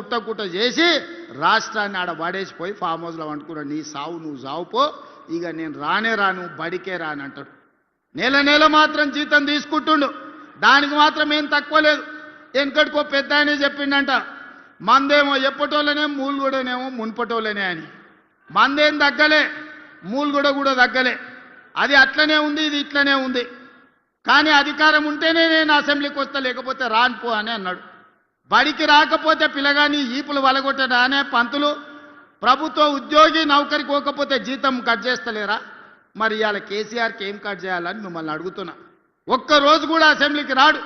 ఉట్టకుట్ట చేసి రాష్ట్రాన్ని ఆడ పడేసిపోయి ఫామ్ హౌస్లో వండుకున్నాడు. నీ సావు నువ్వు సావుపో, ఇక నేను రానే రాను, బడికే రాను అంటాడు. నెల నెల మాత్రం జీతం తీసుకుంటుండు, దానికి మాత్రం ఏం తక్కువ లేదు. వెనకటికో పెద్ద ఆయనే చెప్పిండంట, మందేమో ఎప్పటోళ్ళనే మూలుగూడనేమో మున్పటోళ్ళనే అని. మందేం తగ్గలే, మూలుగూడ కూడా తగ్గలే. అది అట్లనే ఉంది, ఇది ఇట్లనే ఉంది. కానీ అధికారం ఉంటేనే నేను అసెంబ్లీకి వస్తా, లేకపోతే రానుపో అని అన్నాడు. బడికి రాకపోతే పిల్లగాని ఈపులు వలగొట్టడా అనే పంతులు. ప్రభుత్వ ఉద్యోగి నౌకరికి పోకపోతే జీతం కట్ చేస్తలేరా? మరి ఇవాళ కేసీఆర్కి ఏం కట్ చేయాలని మిమ్మల్ని అడుగుతున్నా. ఒక్కరోజు కూడా అసెంబ్లీకి రాడు,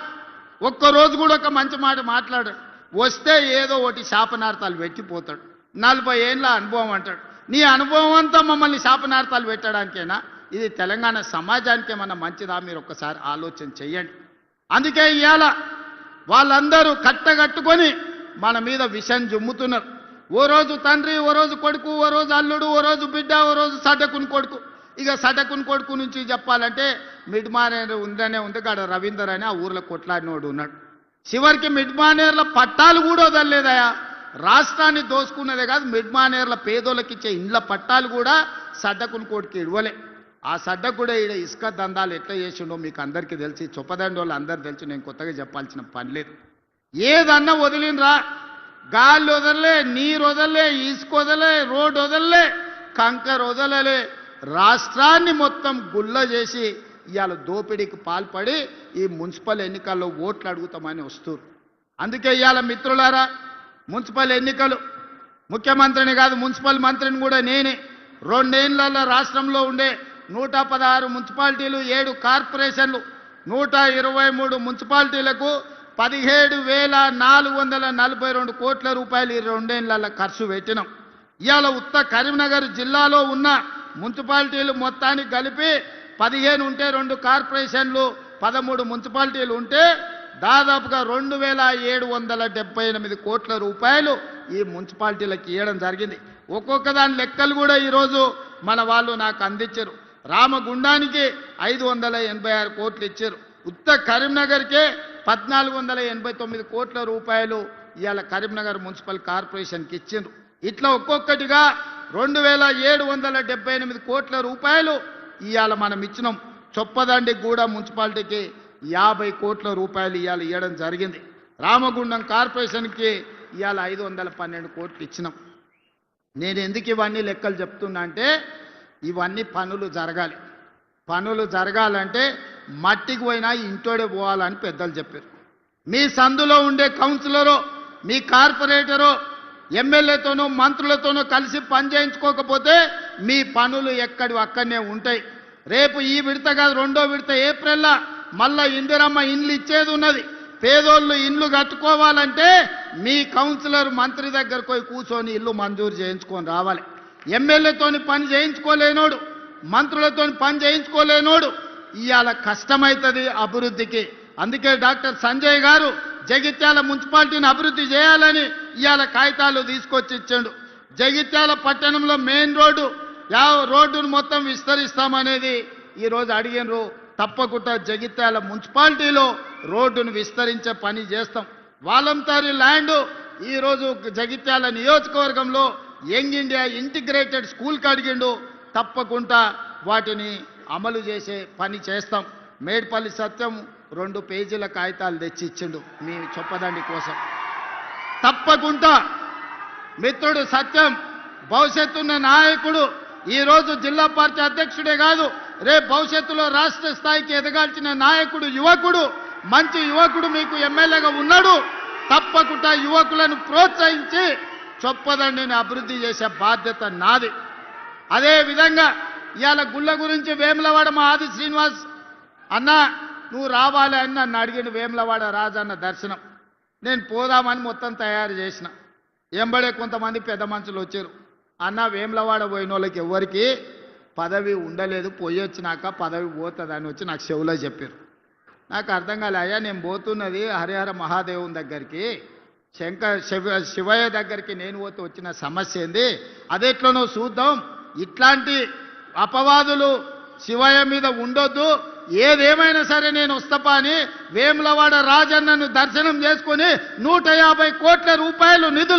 ఒక్కరోజు కూడా ఒక మంచి మాట మాట్లాడాడు. వస్తే ఏదో ఒకటి శాపనార్థాలు పెట్టిపోతాడు. 40 ఏళ్ళ అనుభవం అంటాడు. నీ అనుభవం అంతా మమ్మల్ని శాపనార్థాలు పెట్టడానికేనా? ఇది తెలంగాణ సమాజానికి ఏమన్నా మంచిదా? మీరు ఒక్కసారి ఆలోచన చెయ్యండి. అందుకే ఇవాళ వాళ్ళందరూ కట్టగట్టుకొని మన మీద విషం జుమ్ముతున్నారు. ఓ రోజు తండ్రి, ఓ రోజు కొడుకు, ఓ రోజు అల్లుడు, ఓ రోజు బిడ్డ, ఓ రోజు సటకుని కొడుకు. ఇక సటకుని కొడుకు నుంచి చెప్పాలంటే మిడ్మానేర్ ఉందనే ఉంది కాడ రవీందర్ అని ఆ ఊర్లో కొట్లాడినోడు ఉన్నాడు. చివరికి మిడ్మానేర్ల పట్టాలు కూడా వదలలేదయా. రాష్ట్రాన్ని దోసుకున్నదే కాదు, మిడ్మానేర్ల పేదోళ్ళకి ఇచ్చే ఇండ్ల పట్టాలు కూడా సడ్డకుని కొడుకు ఇవ్వలే. ఆ సడ్డ కూడా ఈడ ఇసుక దందాలు ఎట్లా చేసిండో మీకు అందరికీ తెలిసి, చొప్పదండోళ్ళు అందరు తెలిసి, నేను కొత్తగా చెప్పాల్సిన పని లేదు. ఏదన్నా వదిలినరా, గాలి వదలలే, నీరు వదలలే, ఇసుక వదలలే, రోడ్డు వదలలే, కంకర వదలలే. రాష్ట్రాన్ని మొత్తం గుల్ల చేసి ఇవాళ దోపిడీకి పాల్పడి ఈ మున్సిపల్ ఎన్నికల్లో ఓట్లు అడుగుతామని వస్తున్నారు. అందుకే ఇవాళ మిత్రులారా, మున్సిపల్ ఎన్నికలు ముఖ్యమంత్రిని కాదు, మున్సిపల్ మంత్రిని కూడా నేనే. 2 ఏళ్లలో రాష్ట్రంలో ఉండే 116 మున్సిపాలిటీలు, 7 కార్పొరేషన్లు, 123 మున్సిపాలిటీలకు 17,442 కోట్ల రూపాయలు ఈ 2 ఏళ్లలో ఖర్చు పెట్టినాం. ఇవాళ ఉత్త కరీంనగర్ జిల్లాలో ఉన్న మున్సిపాలిటీలు మొత్తానికి కలిపి 15 ఉంటే, 2 కార్పొరేషన్లు 13 మున్సిపాలిటీలు ఉంటే దాదాపుగా 2,778 కోట్ల రూపాయలు ఈ మున్సిపాలిటీలకు ఇవ్వడం జరిగింది. ఒక్కొక్క దాని లెక్కలు కూడా ఈరోజు మన వాళ్ళు నాకు అందించారు. రామగుండానికి 586 కోట్లు ఇచ్చారు. ఉత్త కరీంనగర్కే 1489 కోట్ల రూపాయలు ఇవాళ కరీంనగర్ మున్సిపల్ కార్పొరేషన్కి ఇచ్చిండ్రు. ఇట్లా ఒక్కొక్కటిగా 2,778 కోట్ల రూపాయలు ఇవాళ మనం ఇచ్చినాం. చొప్పదండి కూడా మున్సిపాలిటీకి 50 కోట్ల రూపాయలు ఇవాళ ఇవ్వడం జరిగింది. రామగుండం కార్పొరేషన్కి ఇవాళ 512 కోట్లు ఇచ్చినాం. నేను ఎందుకు ఇవన్నీ లెక్కలు చెప్తున్నా అంటే, ఇవన్నీ పనులు జరగాలి. పనులు జరగాలంటే మట్టికి పోయినా ఇంటోడే పోవాలని పెద్దలు చెప్పారు. మీ సందులో ఉండే కౌన్సిలరో, మీ కార్పొరేటరో, ఎమ్మెల్యేతోనో మంత్రులతోనో కలిసి పని చేయించుకోకపోతే మీ పనులు ఎక్కడి అక్కడనే ఉంటాయి. రేపు ఈ విడత కాదు, 2వ విడత ఏప్రిల్లో మళ్ళా ఇందిరమ్మ ఇండ్లు ఇచ్చేది ఉన్నది. పేదోళ్ళు ఇండ్లు కట్టుకోవాలంటే మీ కౌన్సిలర్ మంత్రి దగ్గరకు పోయి కూర్చొని ఇల్లు మంజూరు చేయించుకొని రావాలి. ఎమ్మెల్యేతోని పని చేయించుకోలేనోడు, మంత్రులతోని పని చేయించుకోలేనోడు ఇవాళ కష్టమవుతుంది అభివృద్ధికి. అందుకే డాక్టర్ సంజయ్ గారు జగిత్యాల మున్సిపాలిటీని అభివృద్ధి చేయాలని ఇవాళ కాగితాలు తీసుకొచ్చి ఇచ్చాడు. జగిత్యాల పట్టణంలో మెయిన్ రోడ్డును మొత్తం విస్తరిస్తామనేది ఈరోజు అడిగినరు. తప్పకుండా జగిత్యాల మున్సిపాలిటీలో రోడ్డును విస్తరించే పని చేస్తాం. వాలంటరీ ల్యాండ్ ఈరోజు జగిత్యాల నియోజకవర్గంలో యంగ్ ఇండియా ఇంటిగ్రేటెడ్ స్కూల్కి అడిగిండు. తప్పకుండా వాటిని అమలు చేసే పని చేస్తాం. మేడ్పల్లి సత్యం 2 పేజీల కాగితాలు తెచ్చి ఇచ్చిండు మీ చొప్పదండి కోసం. తప్పకుండా మిత్రుడు సత్యం భవిష్యత్తున్న నాయకుడు. ఈరోజు జిల్లా పార్టీ అధ్యక్షుడే కాదు, రేపు భవిష్యత్తులో రాష్ట్ర స్థాయికి ఎదగాల్సిన నాయకుడు, యువకుడు, మంచి యువకుడు మీకు ఎమ్మెల్యేగా ఉన్నాడు. తప్పకుండా యువకులను ప్రోత్సహించి చొప్పదండిని అభివృద్ధి చేసే బాధ్యత నాది. అదే విధంగా ఇవాళ గుళ్ళ గురించి వేములవాడ మా ఆది శ్రీనివాస్ అన్న నువ్వు రావాలి అని నన్ను అడిగిన. వేములవాడ రాజన్న దర్శనం నేను పోదామని మొత్తం తయారు చేసిన. ఎంబడే కొంతమంది పెద్ద మనుషులు వచ్చారు. అన్న వేములవాడ పోయిన వాళ్ళకి ఎవరికి పదవి ఉండలేదు, పోయి వచ్చినాక పదవి పోతుందని వచ్చి నాకు చెవులో చెప్పారు. నాకు అర్థం కాలే. అయ్యా నేను పోతున్నది హరిహర మహాదేవుని దగ్గరికి, శివయ్య దగ్గరికి నేను పోతే వచ్చిన సమస్య ఏంది, అదెట్లనో చూద్దాం. ఇట్లాంటి అపవాదులు శివయ్య మీద ఉండొద్దు, ఏదేమైనా సరే నేను వస్తపా అని వేములవాడ రాజన్నను దర్శనం చేసుకొని 150 కోట్ల రూపాయలు నిధులు